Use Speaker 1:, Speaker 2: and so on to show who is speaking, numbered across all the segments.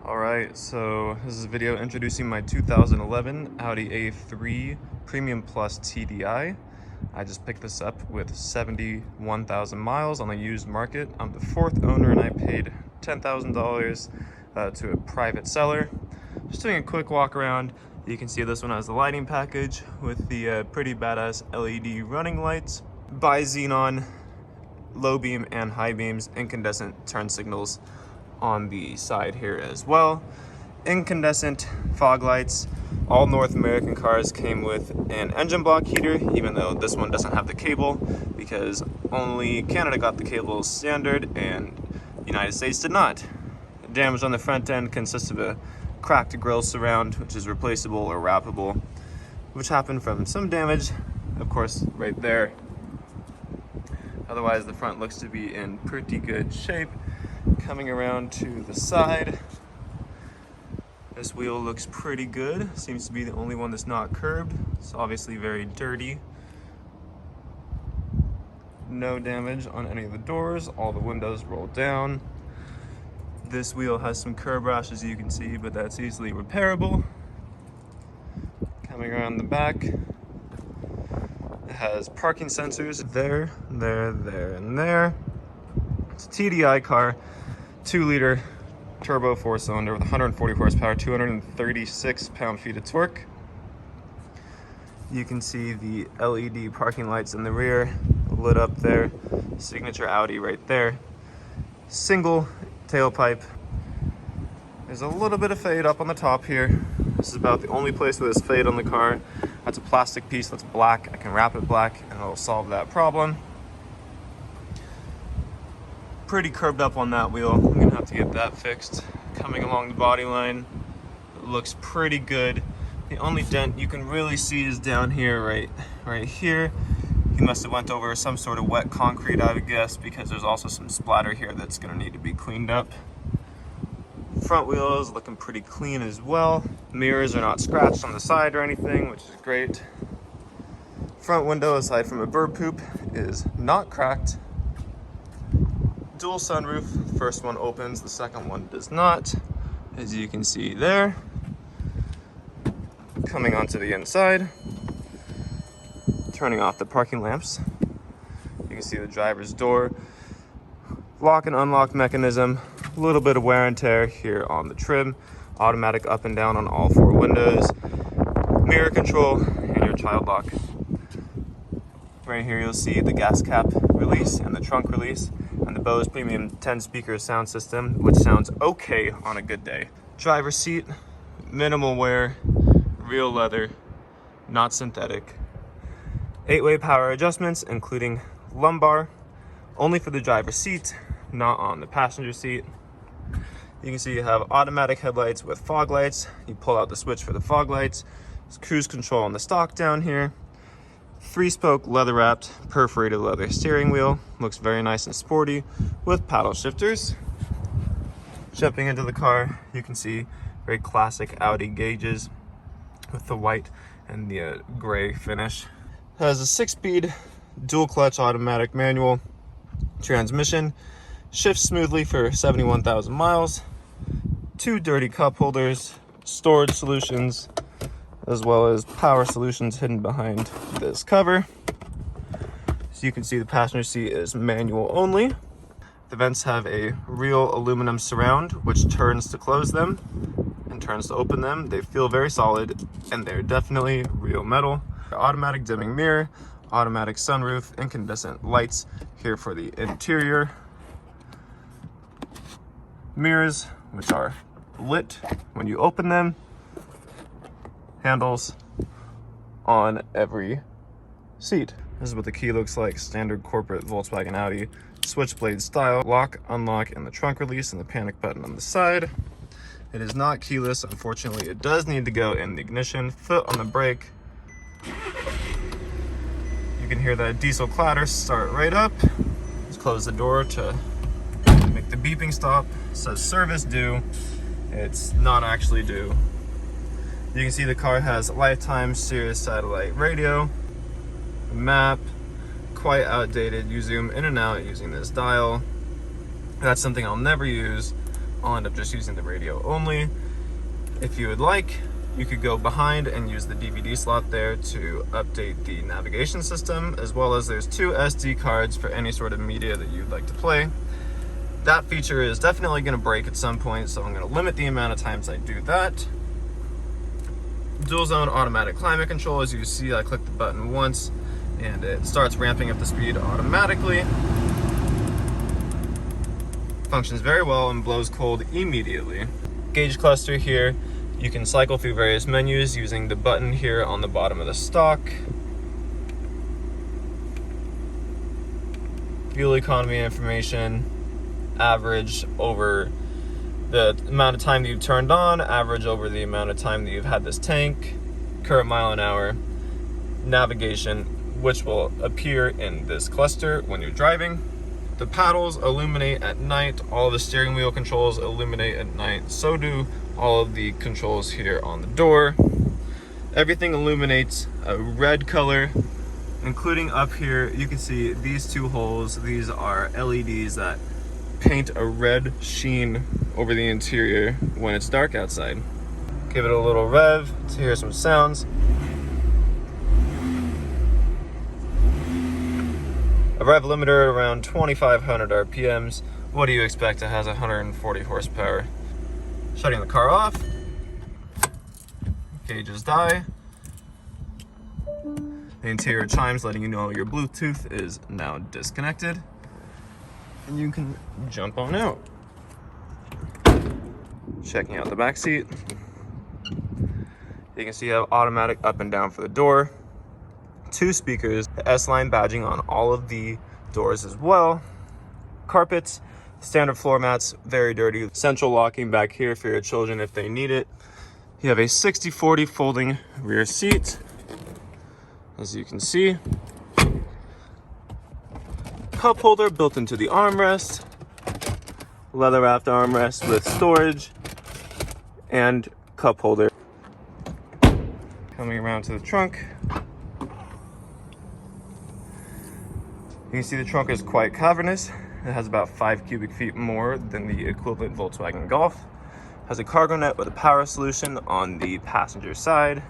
Speaker 1: Alright, so this is a video introducing my 2011 Audi A3 Premium Plus TDI. I just picked this up with 71,000 miles on the used market. I'm the fourth owner and I paid $10,000 to a private seller. Just doing a quick walk around. You can see this one has the lighting package with the pretty badass LED running lights, bi-xenon, low beam and high beams, incandescent turn signals on the side here as well. Incandescent fog lights. All North American cars came with an engine block heater, even though this one doesn't have the cable because only Canada got the cable standard and the United States did not. The damage on the front end consists of a cracked grille surround, which is replaceable or wrappable, which happened from some damage, of course, right there. Otherwise, the front looks to be in pretty good shape. Coming around to the side, this wheel looks pretty good. Seems to be the only one that's not curbed. It's obviously very dirty. No damage on any of the doors. All the windows roll down. This wheel has some curb rash, as you can see, but that's easily repairable. Coming around the back, it has parking sensors there, and there. It's a TDI car, 2-liter turbo 4-cylinder with 140 horsepower, 236 pound-feet of torque. You can see the LED parking lights in the rear lit up there. Signature Audi right there. Single tailpipe. There's a little bit of fade up on the top here. This is about the only place where there's fade on the car. That's a plastic piece that's black. I can wrap it black and it'll solve that problem. Pretty curved up on that wheel. I'm gonna have to get that fixed. Coming along the body line, it looks pretty good. The only dent you can really see is down here, right here. He must have went over some sort of wet concrete, I would guess, because there's also some splatter here that's gonna need to be cleaned up. Front wheel is looking pretty clean as well. Mirrors are not scratched on the side or anything, which is great. Front window, aside from a bird poop, is not cracked. Dual sunroof. First one opens, the second one does not, as you can see there. Coming onto the inside, turning off the parking lamps, you can see the driver's door, lock and unlock mechanism, a little bit of wear and tear here on the trim, automatic up and down on all 4 windows, mirror control, and your child lock. Right here you'll see the gas cap release and the trunk release, and the Bose Premium 10 speaker sound system, which sounds okay on a good day. Driver's seat, minimal wear, real leather, not synthetic. 8-way power adjustments, including lumbar, only for the driver's seat, not on the passenger seat. You can see you have automatic headlights with fog lights. You pull out the switch for the fog lights. There's cruise control on the stock down here. 3-spoke leather-wrapped perforated leather steering wheel. Looks very nice and sporty with paddle shifters. Jumping into the car, you can see very classic Audi gauges with the white and the gray finish. It has a 6-speed dual clutch automatic manual transmission. Shifts smoothly for 71,000 miles. 2 dirty cup holders, storage solutions, as well as power solutions hidden behind this cover. So you can see the passenger seat is manual only. The vents have a real aluminum surround, which turns to close them and turns to open them. They feel very solid and they're definitely real metal. Automatic dimming mirror, automatic sunroof, incandescent lights here for the interior. Mirrors, which are lit when you open them. Handles on every seat. This is what the key looks like, standard corporate Volkswagen Audi switchblade style. Lock, unlock, and the trunk release, and the panic button on the side. It is not keyless, unfortunately. It does need to go in the ignition. Foot on the brake. You can hear that diesel clatter start right up. Let's close the door to make the beeping stop. It says service due. It's not actually due. You can see the car has lifetime Sirius satellite radio, map, quite outdated. You zoom in and out using this dial. That's something I'll never use. I'll end up just using the radio only. If you would like, you could go behind and use the DVD slot there to update the navigation system, as well as there's 2 SD cards for any sort of media that you'd like to play. That feature is definitely going to break at some point, so I'm going to limit the amount of times I do that. Dual zone automatic climate control. As you see, I click the button once and it starts ramping up the speed automatically. Functions very well and blows cold immediately. Gauge cluster here. You can cycle through various menus using the button here on the bottom of the stock. Fuel economy information, average over the amount of time that you've turned on, average over the amount of time that you've had this tank, current mile an hour, navigation, which will appear in this cluster when you're driving. The paddles illuminate at night, all of the steering wheel controls illuminate at night, so do all of the controls here on the door. Everything illuminates a red color, including up here. You can see these 2 holes. These are LEDs that paint a red sheen over the interior when it's dark outside. Give it a little rev to hear some sounds. A rev limiter around 2,500 RPMs. What do you expect? It has 140 horsepower. Shutting the car off. Gauges die. The interior chimes letting you know your Bluetooth is now disconnected. And you can jump on out. Checking out the back seat. You can see you have automatic up and down for the door. 2 speakers, the S-Line badging on all of the doors as well. Carpets, standard floor mats, very dirty. Central locking back here for your children if they need it. You have a 60/40 folding rear seat, as you can see. Cup holder built into the armrest. Leather wrapped armrest with storage and cup holder. Coming around to the trunk. You can see the trunk is quite cavernous. It has about 5 cubic feet more than the equivalent Volkswagen Golf. Has a cargo net with a power solution on the passenger side,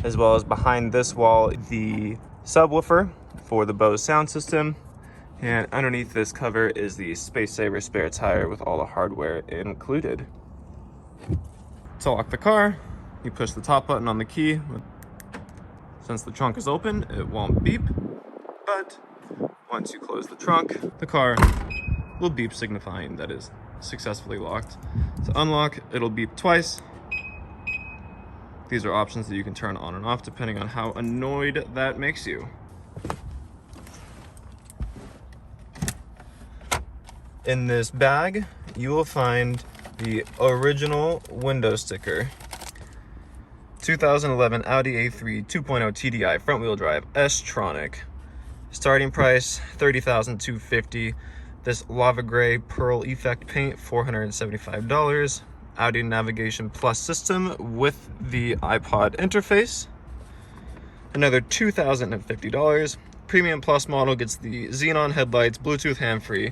Speaker 1: as well as behind this wall, the subwoofer for the Bose sound system. And underneath this cover is the Space Saver spare tire with all the hardware included. To lock the car, you push the top button on the key. Since the trunk is open, it won't beep, but once you close the trunk, the car will beep, signifying that is successfully locked. To unlock, it'll beep twice. These are options that you can turn on and off depending on how annoyed that makes you. In this bag, you will find the original window sticker. 2011 Audi A3 2.0 TDI front wheel drive S-Tronic. Starting price $30,250. This lava gray pearl effect paint $475. Audi Navigation Plus system with the iPod interface, another $2,050. Premium Plus model gets the xenon headlights, Bluetooth hand-free,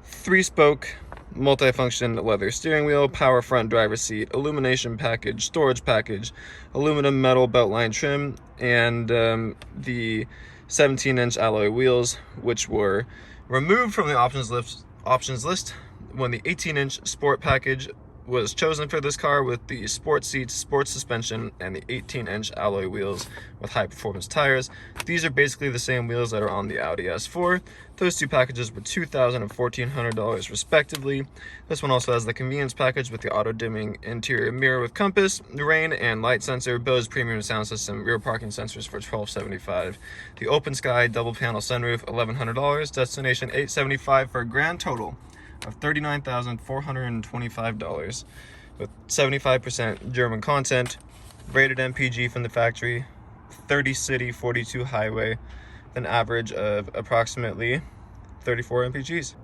Speaker 1: 3-spoke multifunction leather steering wheel, power front driver's seat, illumination package, storage package, aluminum metal beltline trim, and the 17-inch alloy wheels, which were removed from the options list when the 18-inch sport package was chosen for this car, with the sport seats, sports suspension, and the 18-inch alloy wheels with high-performance tires. These are basically the same wheels that are on the Audi S4. Those 2 packages were $2,000 and $1,400 respectively. This one also has the convenience package with the auto-dimming interior mirror with compass, rain and light sensor, Bose premium sound system, rear parking sensors for $1,275. The open sky double panel sunroof, $1,100. Destination $875 for a grand total of $39,425, with 75% German content, rated MPG from the factory, 30 city, 42 highway, an average of approximately 34 MPGs.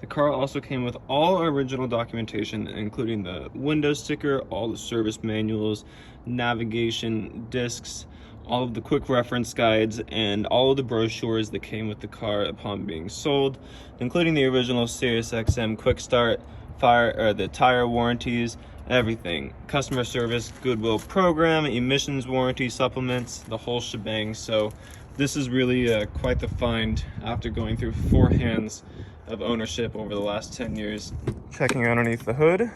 Speaker 1: The car also came with all original documentation, including the window sticker, all the service manuals, navigation discs, all of the quick reference guides, and all of the brochures that came with the car upon being sold, including the original Sirius XM Quick Start, the tire warranties, everything. Customer service, goodwill program, emissions warranty supplements, the whole shebang. So this is really quite the find after going through 4 hands of ownership over the last 10 years. Checking underneath the hood.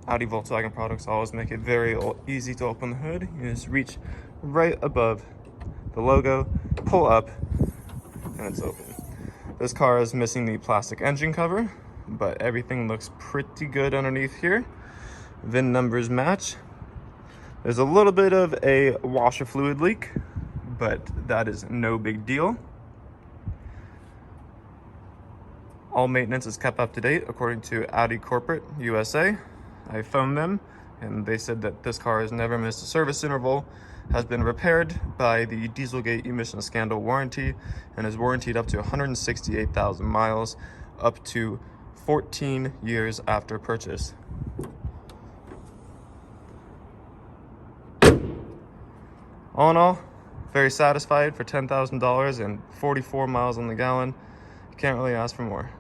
Speaker 1: Audi Volkswagen products always make it very easy to open the hood. You just reach right above the logo, pull up, and it's open. This car is missing the plastic engine cover, but everything looks pretty good underneath here. VIN numbers match. There's a little bit of a washer fluid leak, but that is no big deal. All maintenance is kept up to date according to Audi Corporate USA. I phoned them and they said that this car has never missed a service interval, has been repaired by the Dieselgate emission scandal warranty, and is warranted up to 168,000 miles, up to 14 years after purchase. All in all, very satisfied for $10,000 and 44 miles on the gallon. Can't really ask for more.